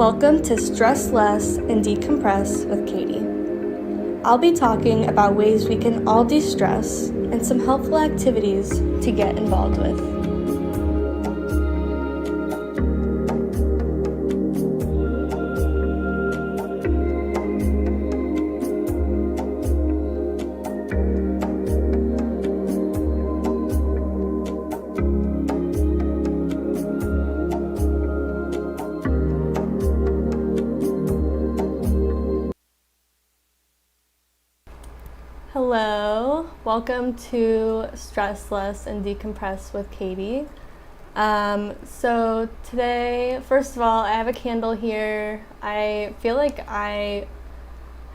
Welcome to Stress Less and Decompress with Katie. I'll be talking about ways we can all de-stress and some helpful activities to get involved with. Hello, welcome to Stress Less and Decompress with Katie. So today, first of all, I have a candle here. I feel like I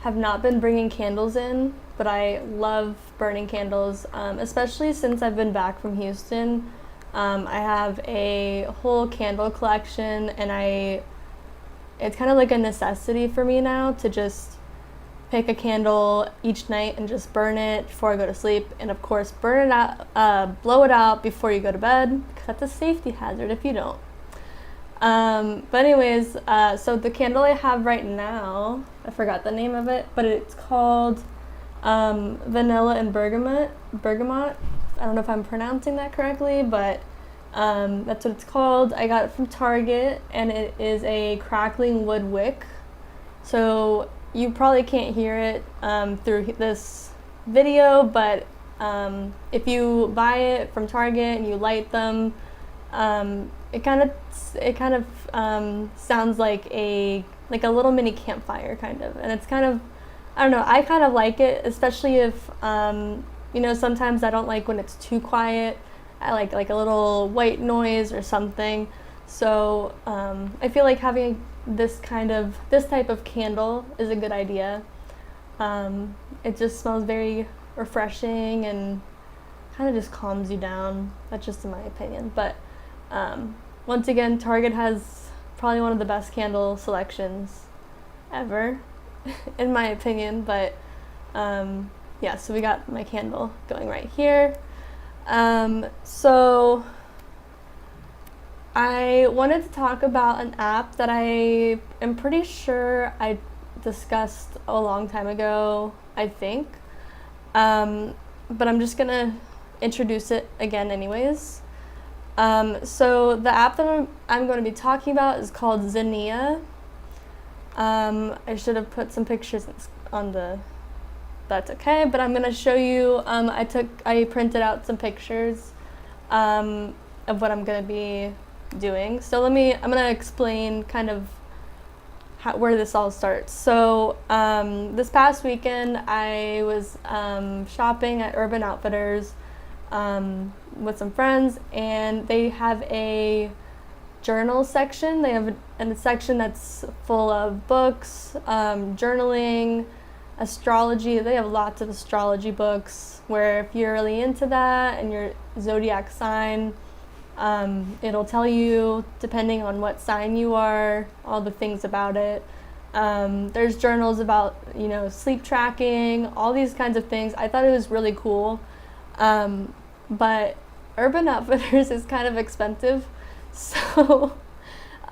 have not been bringing candles in, but I love burning candles, especially since I've been back from Houston. I have a whole candle collection, and it's kind of like a necessity for me now to just pick a candle each night and just burn it before I go to sleep, and of course burn it out, blow it out before you go to bed, because that's a safety hazard if you don't. But anyways, so the candle I have right now, I forgot the name of it, but it's called Vanilla and Bergamot. I don't know if I'm pronouncing that correctly, but that's what it's called. I got it from Target, and it is a crackling wood wick. So you probably can't hear it through this video, but if you buy it from Target and you light them, it kind of sounds like a little mini campfire kind of, and it's kind of, I don't know, I kind of like it, especially if sometimes I don't like when it's too quiet. I like a little white noise or something. So I feel like having this type of candle is a good idea. It just smells very refreshing and kind of just calms you down. That's just in my opinion. But once again, Target has probably one of the best candle selections ever, in my opinion. But yeah, so we got my candle going right here. So I wanted to talk about an app that I am pretty sure I discussed a long time ago, I think. But I'm just gonna introduce it again anyways. So the app that I'm going to be talking about is called Zinnia. I should have put some pictures on that's okay, but I'm gonna show you, I printed out some pictures of what I'm gonna be doing. So I'm gonna explain kind of where this all starts. So this past weekend I was shopping at Urban Outfitters with some friends, and they have a journal section. They have a section that's full of books, journaling, astrology. They have lots of astrology books where if you're really into that and your zodiac sign, it'll tell you, depending on what sign you are, all the things about it. There's journals about, sleep tracking, all these kinds of things. I thought it was really cool. But Urban Outfitters is kind of expensive. So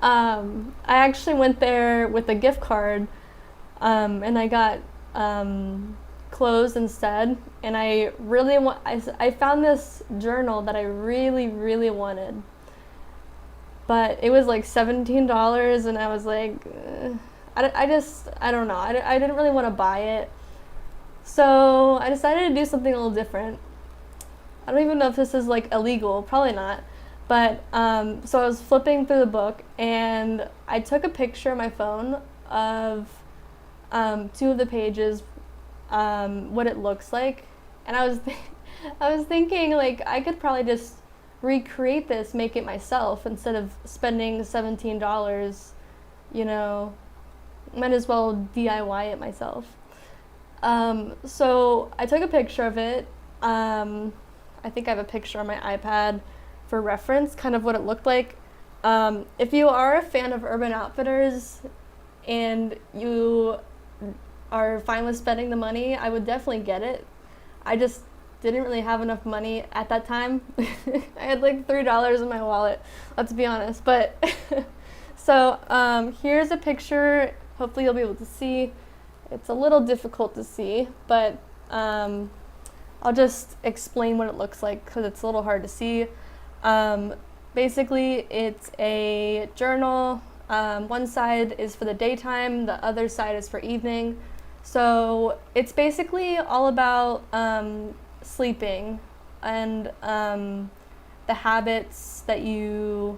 I actually went there with a gift card, and I got clothes instead, and I found this journal that I really, really wanted, but it was like $17, and I was like, I don't know, I didn't really want to buy it, so I decided to do something a little different. I don't even know if this is like illegal, probably not, but so I was flipping through the book, and I took a picture on my phone of two of the pages, what it looks like, and I was thinking, like, I could probably just recreate this, make it myself instead of spending $17. Might as well DIY it myself. So I took a picture of it. I think I have a picture on my iPad for reference, kind of what it looked like. If you are a fan of Urban Outfitters and you are fine with spending the money, I would definitely get it. I just didn't really have enough money at that time. I had like $3 in my wallet, let's be honest. But So here's a picture. Hopefully you'll be able to see. It's a little difficult to see, but I'll just explain what it looks like because it's a little hard to see. Basically, it's a journal. One side is for the daytime, the other side is for evening. So it's basically all about sleeping and the habits that you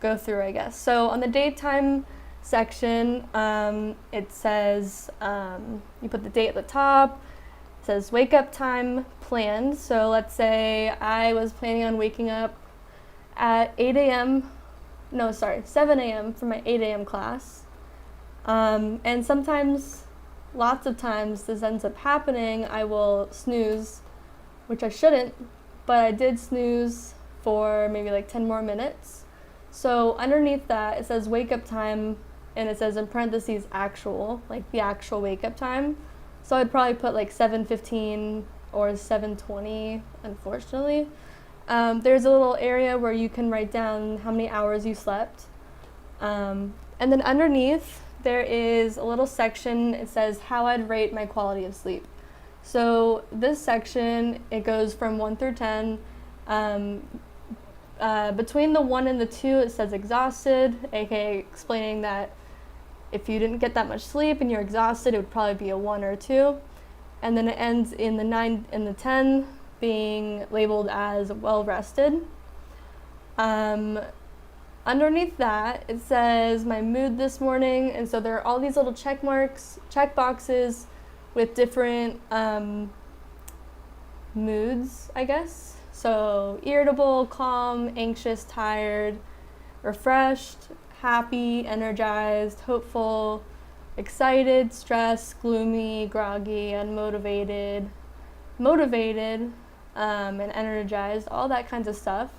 go through, I guess. So on the daytime section, it says, you put the date at the top. It says wake up time planned. So let's say I was planning on waking up at 7 a.m. for my 8 a.m. class. And sometimes, lots of times, this ends up happening. I will snooze, which I shouldn't, but I did snooze for maybe like 10 more minutes. So underneath that, it says wake up time, and it says in parentheses actual, like the actual wake up time. So I'd probably put like 7:15 or 7:20, unfortunately. There's a little area where you can write down how many hours you slept. And then underneath, there is a little section. It says how I'd rate my quality of sleep. So this section, it goes from 1 through 10. Between the 1 and the 2, it says exhausted, aka explaining that if you didn't get that much sleep and you're exhausted, it would probably be a 1 or a 2. And then it ends in the 9 and the 10 being labeled as well rested. Underneath that, it says my mood this morning, and so there are all these little check boxes with different moods, I guess. So irritable, calm, anxious, tired, refreshed, happy, energized, hopeful, excited, stressed, gloomy, groggy, unmotivated, motivated, and energized, all that kinds of stuff.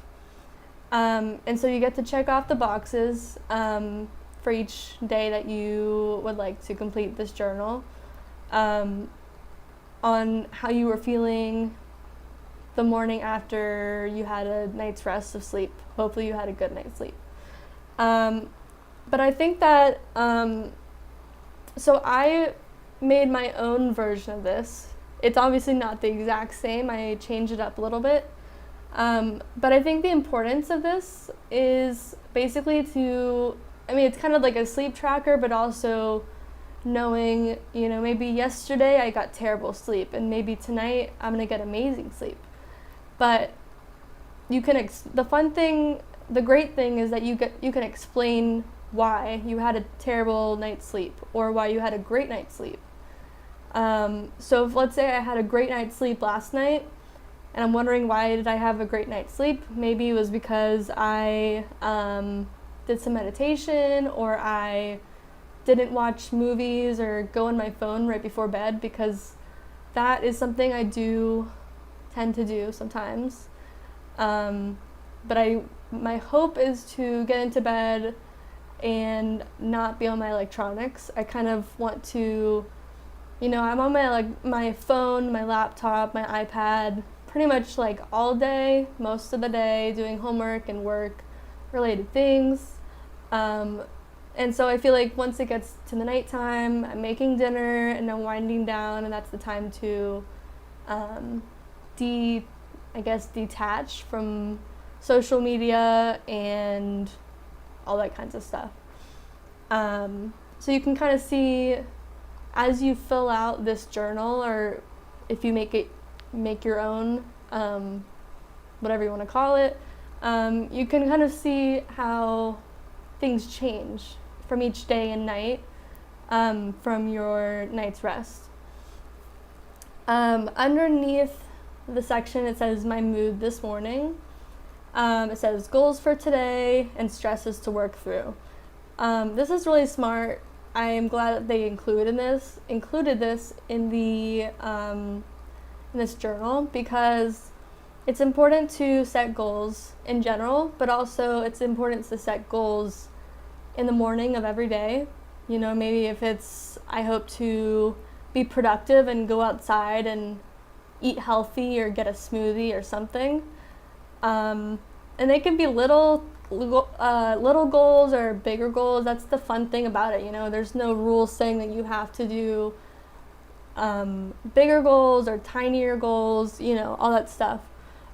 And so you get to check off the boxes for each day that you would like to complete this journal on how you were feeling the morning after you had a night's rest of sleep. Hopefully you had a good night's sleep. But I think that, so I made my own version of this. It's obviously not the exact same. I changed it up a little bit. But I think the importance of this is basically it's kind of like a sleep tracker, but also knowing, maybe yesterday I got terrible sleep and maybe tonight I'm going to get amazing sleep. But you can, the great thing is that you can explain why you had a terrible night's sleep or why you had a great night's sleep. So if, let's say I had a great night's sleep last night and I'm wondering why did I have a great night's sleep, maybe it was because I did some meditation or I didn't watch movies or go on my phone right before bed, because that is something I do tend to do sometimes. But my hope is to get into bed and not be on my electronics. I kind of want to, I'm on my phone, my laptop, my iPad, pretty much like all day, most of the day, doing homework and work related things. And so I feel like once it gets to the nighttime, I'm making dinner and I'm winding down, and that's the time to detach from social media and all that kinds of stuff. So you can kind of see as you fill out this journal, or if you make your own, whatever you want to call it, you can kind of see how things change from each day and night, from your night's rest. Underneath the section, it says my mood this morning. It says goals for today and stresses to work through. This is really smart. I am glad that they included this in this journal, because it's important to set goals in general, but also it's important to set goals in the morning of every day. Maybe if it's, I hope to be productive and go outside and eat healthy or get a smoothie or something. And they can be little little goals or bigger goals. That's the fun thing about it, you know. There's no rules saying that you have to do bigger goals or tinier goals, you know, all that stuff.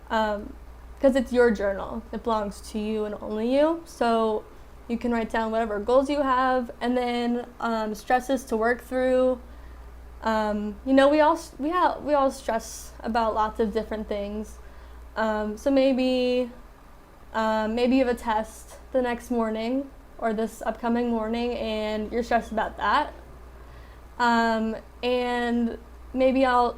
Because it's your journal. It belongs to you and only you. So you can write down whatever goals you have, and then stresses to work through. You know, we all stress about lots of different things. So maybe you have a test the next morning or this upcoming morning, and you're stressed about that. And maybe I'll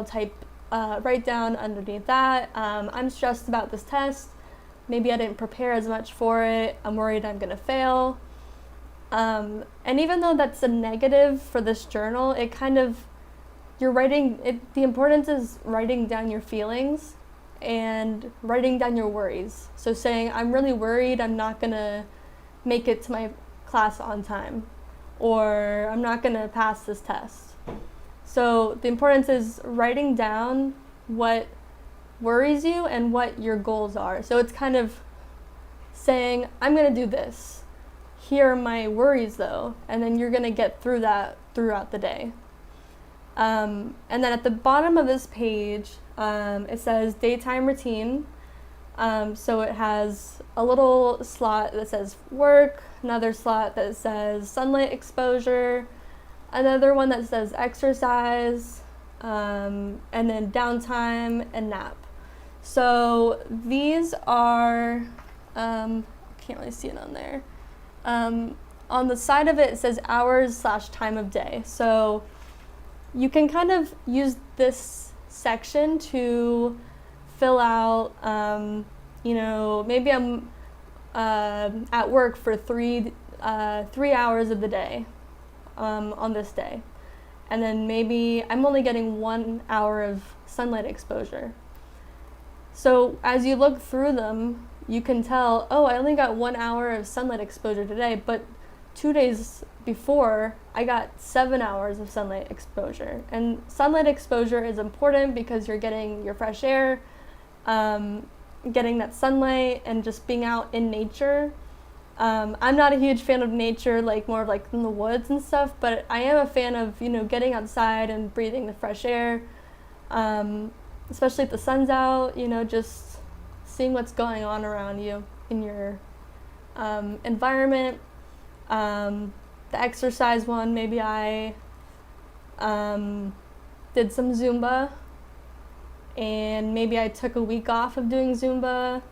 type write down underneath that. I'm stressed about this test. Maybe I didn't prepare as much for it. I'm worried I'm gonna fail. And even though that's a negative for this journal, it kind of, you're writing it. The importance is writing down your feelings and writing down your worries. So saying, I'm really worried I'm not gonna make it to my class on time, or I'm not gonna pass this test. So the importance is writing down what worries you and what your goals are. So it's kind of saying, I'm gonna do this. Here are my worries though, and then you're gonna get through that throughout the day. And then at the bottom of this page, it says daytime routine. So it has a little slot that says work, another slot that says sunlight exposure, another one that says exercise, and then downtime and nap. So these are, can't really see it on there. On the side of it, it says hours/time of day. So you can kind of use this section to fill out, you know, maybe I'm at work for 3 hours of the day on this day. And then maybe I'm only getting 1 hour of sunlight exposure. So as you look through them, you can tell, oh, I only got 1 hour of sunlight exposure today, but 2 days before, I got 7 hours of sunlight exposure. And sunlight exposure is important because you're getting your fresh air, getting that sunlight, and just being out in nature. I'm not a huge fan of nature, like more of like in the woods and stuff, but I am a fan of, you know, getting outside and breathing the fresh air, especially if the sun's out, you know, just seeing what's going on around you in your environment. The exercise one, maybe I did some Zumba, and maybe I took a week off of doing Zumba,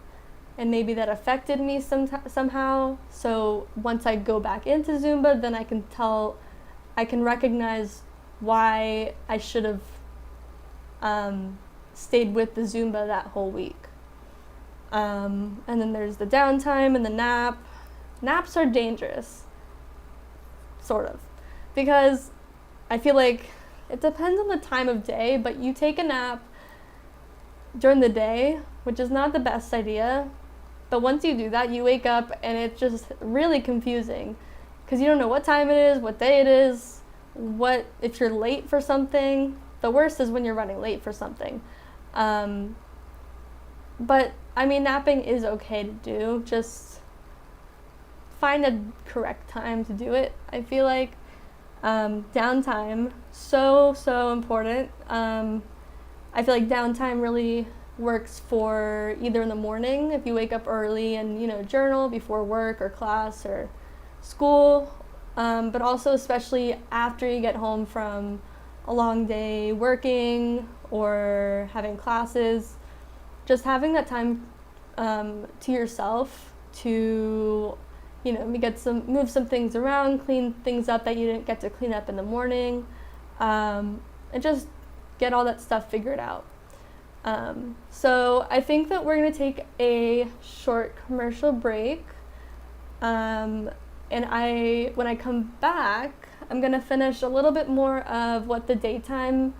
and maybe that affected me somehow. So once I go back into Zumba, then I can recognize why I should have stayed with the Zumba that whole week. And then there's the downtime and the nap. Naps are dangerous, sort of, because I feel like it depends on the time of day, but you take a nap during the day, which is not the best idea. But once you do that, you wake up and it's just really confusing because you don't know what time it is, what day it is, what if you're late for something. The worst is when you're running late for something. But I mean, napping is okay to do. Just find a correct time to do it. I feel like downtime, so important. I feel like downtime really works for either in the morning if you wake up early and, you know, journal before work or class or school, but also especially after you get home from a long day working or having classes, just having that time to yourself to, you know, move some things around, clean things up that you didn't get to clean up in the morning, and just get all that stuff figured out. So I think that we're going to take a short commercial break, and when I come back, I'm going to finish a little bit more of what the daytime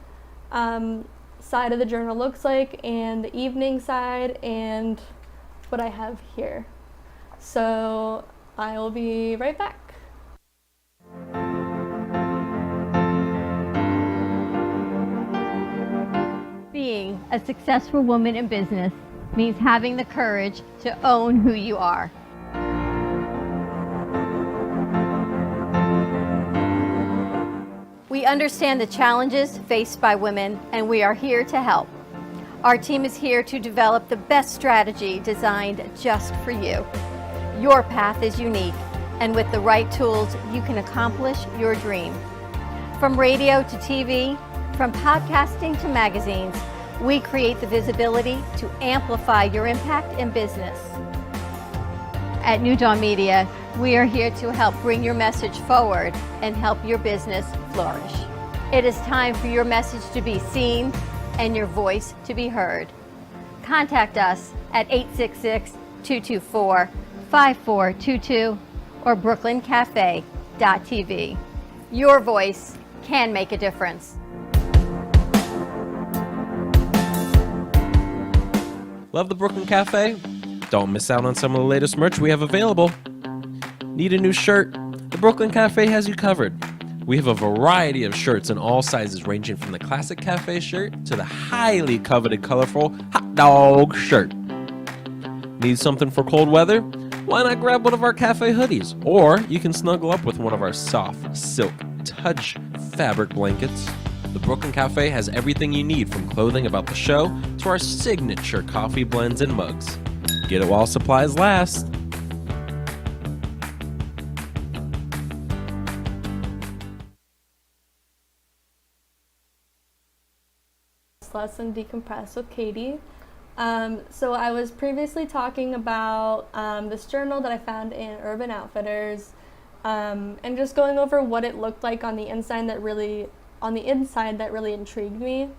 side of the journal looks like and the evening side and what I have here. So I will be right back. Being a successful woman in business means having the courage to own who you are. We understand the challenges faced by women, and we are here to help. Our team is here to develop the best strategy designed just for you. Your path is unique, and with the right tools, you can accomplish your dream. From radio to TV, from podcasting to magazines, we create the visibility to amplify your impact in business. At New Dawn Media, we are here to help bring your message forward and help your business flourish. It is time for your message to be seen and your voice to be heard. Contact us at 866-224-5422 or brooklyncafe.tv. Your voice can make a difference. Love the Brooklyn Cafe? Don't miss out on some of the latest merch we have available. Need a new shirt? The Brooklyn Cafe has you covered. We have a variety of shirts in all sizes, ranging from the classic cafe shirt to the highly coveted colorful hot dog shirt. Need something for cold weather? Why not grab one of our cafe hoodies? Or you can snuggle up with one of our soft silk touch fabric blankets. The Brooklyn Cafe has everything you need, from clothing about the show to our signature coffee blends and mugs. Get it while supplies last. Lesson Decompress with Katie. So I was previously talking about this journal that I found in Urban Outfitters, and just going over what it looked like on the inside that really intrigued me.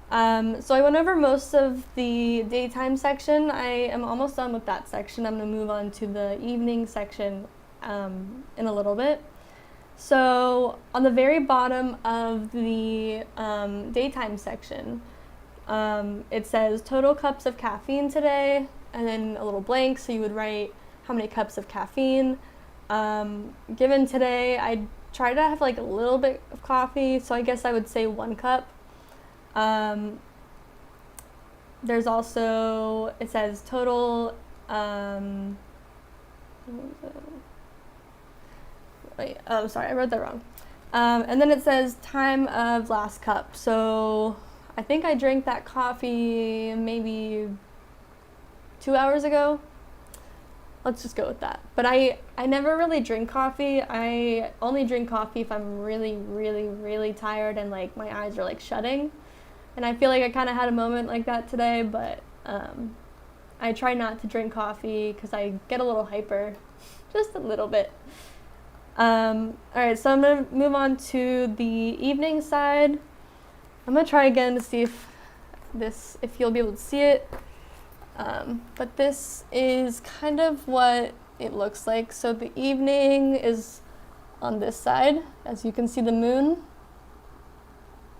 So I went over most of the daytime section. I am almost done with that section. I'm going to move on to the evening section in a little bit. So on the very bottom of the daytime section, it says total cups of caffeine today, and then a little blank, so you would write how many cups of caffeine. Given today, I try to have like a little bit of coffee, so I guess I would say 1 cup. There's also, it says total, sorry, I wrote that wrong. And then it says time of last cup. So I think I drank that coffee maybe 2 hours ago. Let's just go with that. But I never really drink coffee. I only drink coffee if I'm really, really, really tired and like my eyes are like shutting. And I feel like I kind of had a moment like that today, but I try not to drink coffee because I get a little hyper, just a little bit. All right, so I'm going to move on to the evening side. I'm going to try again to see if you'll be able to see it. But this is kind of what it looks like. So the evening is on this side, as you can see the moon.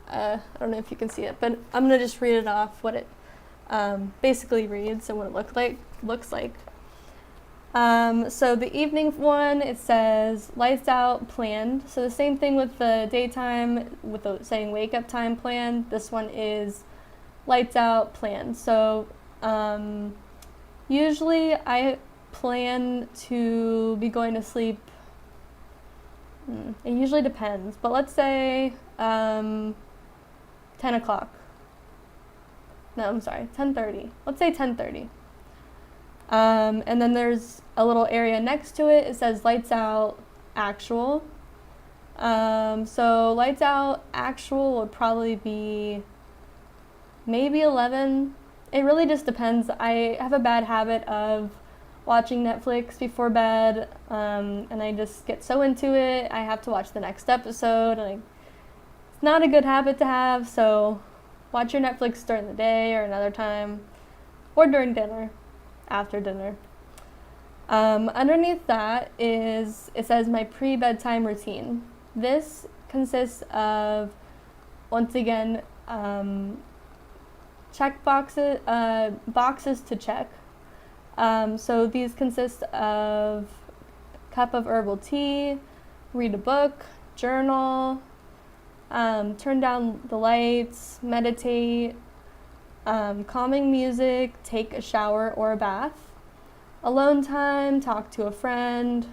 I don't know if you can see it, but I'm going to just read it off, what it basically reads and what it looks like. So the evening one, it says lights out planned. So the same thing with the daytime, with the saying wake up time planned. This one is lights out planned. So usually I plan to be going to sleep. It usually depends, but let's say 10 o'clock. No, I'm sorry, 10:30. Let's say 10:30. And then there's a little area next to it. It says lights out actual. So lights out actual would probably be maybe 11. It really just depends. I have a bad habit of watching Netflix before bed, and I just get so into it. I have to watch the next episode, and it's not a good habit to have. So watch your Netflix during the day or another time, or during dinner. After dinner. Underneath that it says my pre-bedtime routine. This consists of, once again, check boxes to check. So these consist of cup of herbal tea, read a book, journal, turn down the lights, meditate, calming music, take a shower or a bath, alone time, talk to a friend,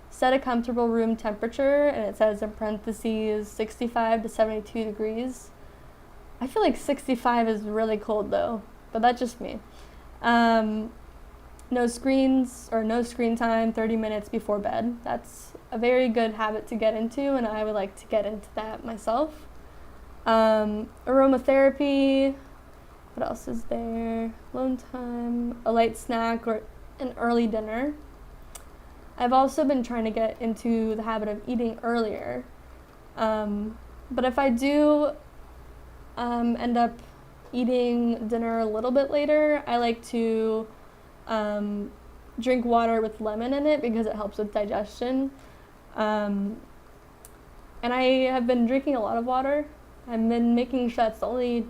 set a comfortable room temperature, and it says in parentheses 65 to 72 degrees. I feel like 65 is really cold though, but that's just me. No screens or no screen time 30 minutes before bed. That's a very good habit to get into, and I would like to get into that myself. Aromatherapy. What else is there? Alone time, a light snack, or an early dinner. I've also been trying to get into the habit of eating earlier. But if I do end up eating dinner a little bit later, I like to drink water with lemon in it because it helps with digestion. And I have been drinking a lot of water. I've been making sure that's the only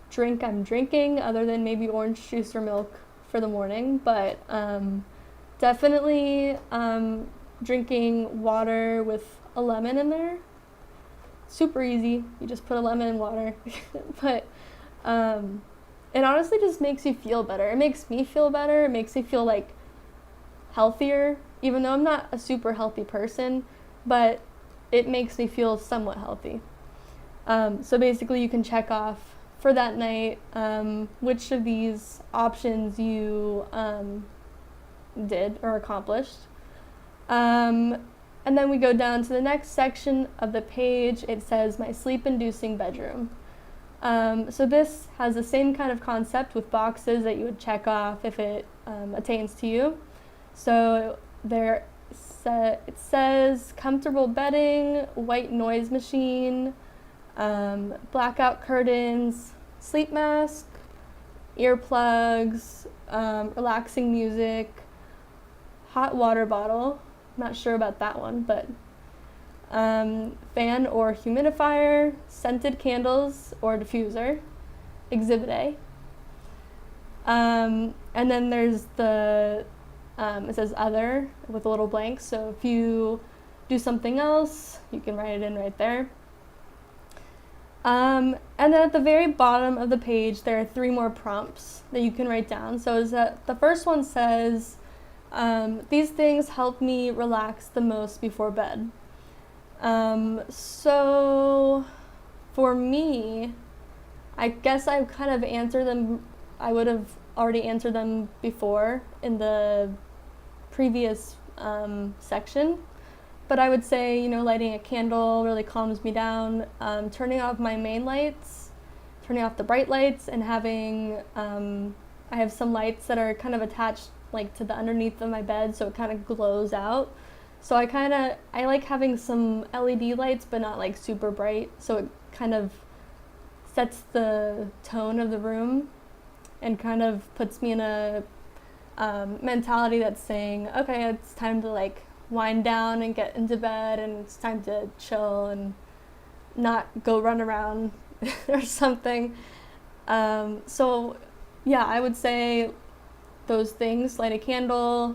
drink I'm drinking, other than maybe orange juice or milk for the morning. But definitely drinking water with a lemon in there. Super easy. You just put a lemon in water. But it honestly just makes you feel better. It makes me feel better. It makes me feel like healthier, even though I'm not a super healthy person, but it makes me feel somewhat healthy. So basically you can check off for that night which of these options you did or accomplished. And then we go down to the next section of the page. It says my sleep-inducing bedroom. So this has the same kind of concept with boxes that you would check off if it attains to you. So it says comfortable bedding, white noise machine, blackout curtains, sleep mask, earplugs, relaxing music, hot water bottle. Not sure about that one, but fan or humidifier, scented candles or diffuser, exhibit A. And then there's it says other with a little blank, so if you do something else, you can write it in right there. And then at the very bottom of the page, there are 3 more prompts that you can write down. So the first one says, these things help me relax the most before bed. So for me, I guess I kind of answered them. I would have already answered them before in the previous section. But I would say, lighting a candle really calms me down. Turning off my main lights, turning off the bright lights, and having, I have some lights that are kind of attached to the underneath of my bed, so it kind of glows out. So I like having some LED lights, but not super bright, so it kind of sets the tone of the room and kind of puts me in a mentality that's saying, okay, it's time to wind down and get into bed, and it's time to chill and not go run around or something. So yeah, I would say those things: light a candle,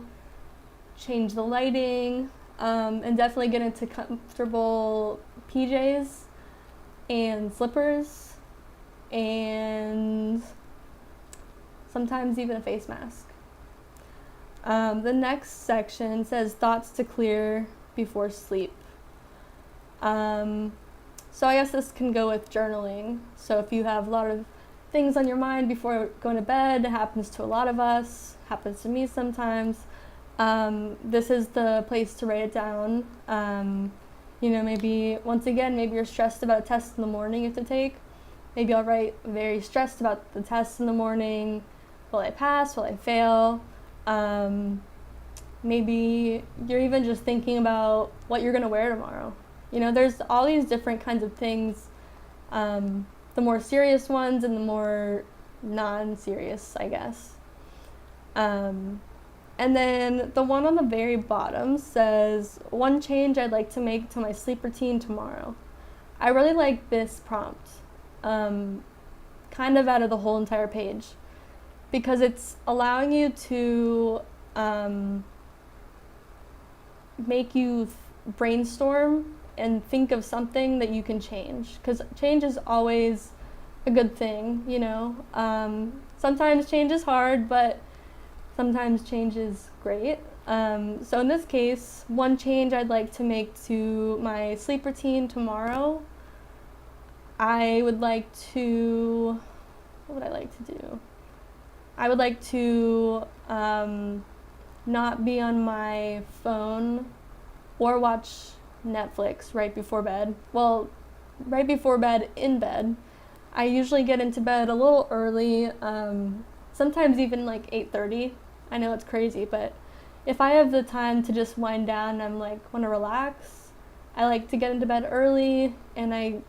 change the lighting, and definitely get into comfortable PJs and slippers, and sometimes even a face mask. The next section says thoughts to clear before sleep. So I guess this can go with journaling. So if you have a lot of things on your mind before going to bed, it happens to a lot of us, happens to me sometimes. This is the place to write it down. Maybe you're stressed about a test in the morning you have to take. Maybe I'll write very stressed about the test in the morning. Will I pass? Will I fail? Maybe you're even just thinking about what you're going to wear tomorrow. There's all these different kinds of things, the more serious ones and the more non-serious, I guess. And then the one on the very bottom says, one change I'd like to make to my sleep routine tomorrow. I really like this prompt, kind of out of the whole entire page, because it's allowing you to make you brainstorm and think of something that you can change, because change is always a good thing, you know. Sometimes change is hard, but sometimes change is great. So in this case, one change I'd like to make to my sleep routine tomorrow, I would like to, what would I like to do? I would like to not be on my phone or watch Netflix right before bed. Well, right before bed, in bed. I usually get into bed a little early, sometimes even like 8:30. I know it's crazy, but if I have the time to just wind down and I'm like want to relax, I like to get into bed early, and I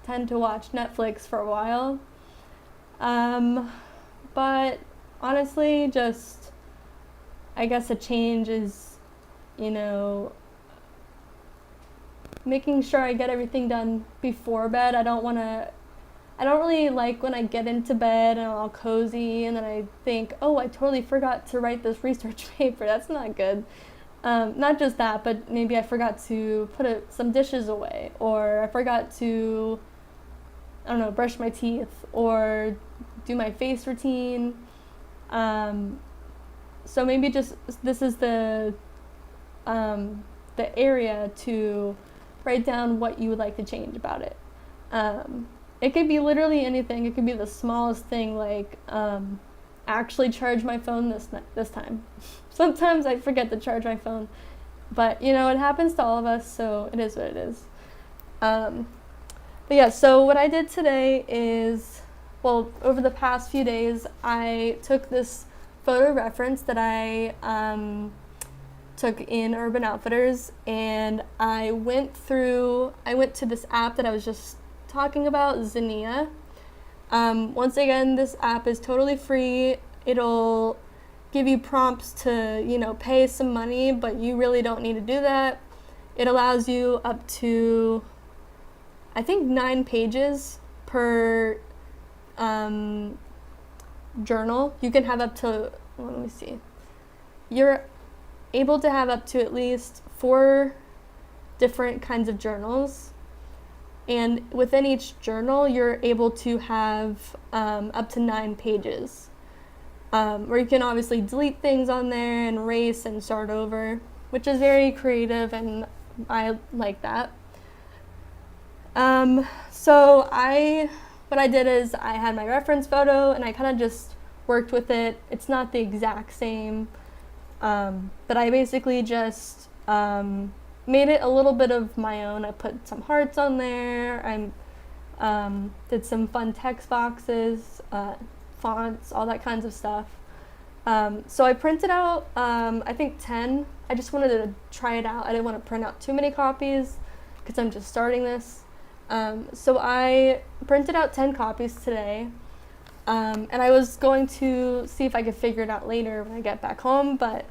tend to watch Netflix for a while. But honestly, just I guess a change is, you know, making sure I get everything done before bed. I don't really like when I get into bed and I'm all cozy and then I think, oh, I totally forgot to write this research paper. That's not good. Not just that, but maybe I forgot to put some dishes away, or I forgot to, I don't know, brush my teeth or do my face routine. So maybe just this is the area to write down what you would like to change about it. It could be literally anything. It could be the smallest thing, like actually charge my phone this time. Sometimes I forget to charge my phone, but you know, it happens to all of us, so it is what it is. But yeah, so what I did today is, well, over the past few days, I took this photo reference that I took in Urban Outfitters, and I went to this app that I was just talking about, Zinnia. Once again, this app is totally free. It'll give you prompts to, you know, pay some money, but you really don't need to do that. It allows you up to, I think, 9 pages per journal. You can have up to, well, let me see. You're able to have up to at least 4 different kinds of journals. And within each journal, you're able to have up to 9 pages, where you can obviously delete things on there and erase and start over, which is very creative, and I like that. So what I did is I had my reference photo, and I kind of just worked with it. It's not the exact same, but I basically just made it a little bit of my own. I put some hearts on there. I did some fun text boxes, fonts, all that kinds of stuff. So I printed out, I think 10. I just wanted to try it out. I didn't want to print out too many copies because I'm just starting this. So I printed out 10 copies today. And I was going to see if I could figure it out later when I get back home, but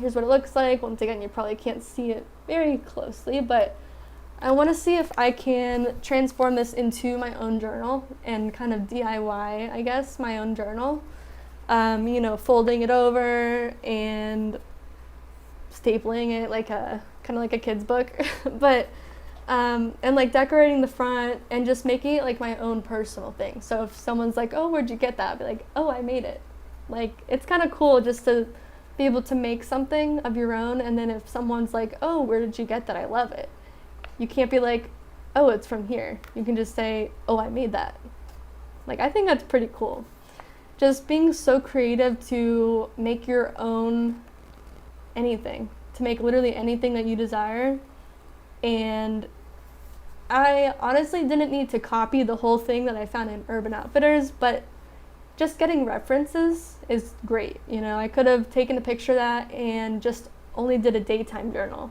here's what it looks like. Once again, you probably can't see it very closely, but I want to see if I can transform this into my own journal and kind of DIY, I guess, my own journal. You know, folding it over and stapling it like kind of like a kid's book, but and like decorating the front and just making it like my own personal thing. So if someone's like, "Oh, where'd you get that?" I'll be like, "Oh, I made it." Like, it's kind of cool just to be able to make something of your own, and then if someone's like, "Oh, where did you get that? I love it." You can't be like, "Oh, it's from here." You can just say, "Oh, I made that." Like, I think that's pretty cool. Just being so creative to make your own anything, to make literally anything that you desire. And I honestly didn't need to copy the whole thing that I found in Urban Outfitters, but just getting references is great. You know, I could have taken a picture of that and just only did a daytime journal,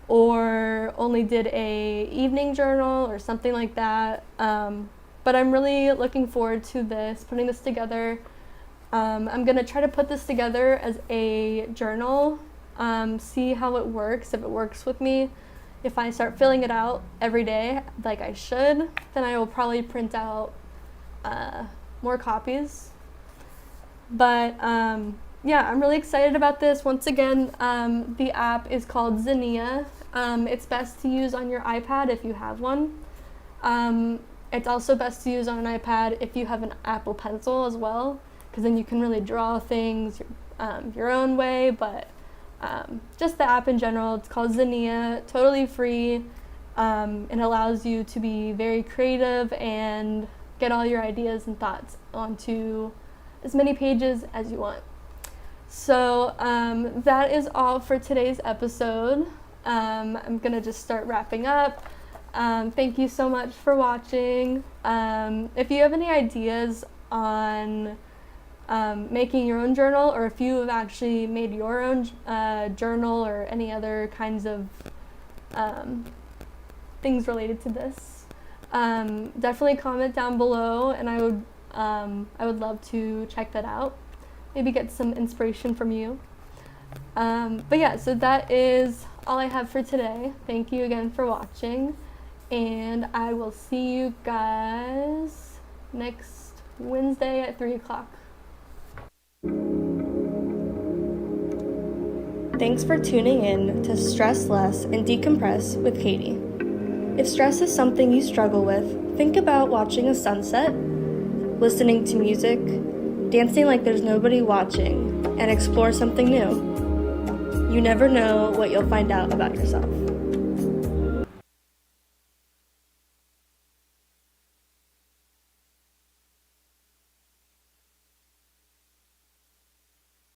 or only did a evening journal or something like that. But I'm really looking forward to putting this together. I'm gonna try to put this together as a journal, see how it works, if it works with me. If I start filling it out every day like I should, then I will probably print out more copies. But yeah, I'm really excited about this. Once again, the app is called Zinnia. It's best to use on your iPad if you have one. It's also best to use on an iPad if you have an Apple Pencil as well, because then you can really draw things your own way. But just the app in general, it's called Zinnia, totally free, and allows you to be very creative and get all your ideas and thoughts onto as many pages as you want. So that is all for today's episode. I'm gonna just start wrapping up. Thank you so much for watching. If you have any ideas on making your own journal, or if you have actually made your own journal or any other kinds of things related to this, definitely comment down below, and I would love to check that out. Maybe get some inspiration from you. But yeah, so that is all I have for today. Thank you again for watching, and I will see you guys next Wednesday at 3 o'clock. Thanks for tuning in to Stress Less and Decompress with Katie. If stress is something you struggle with, think about watching a sunset, listening to music, dancing like there's nobody watching, and explore something new. You never know what you'll find out about yourself.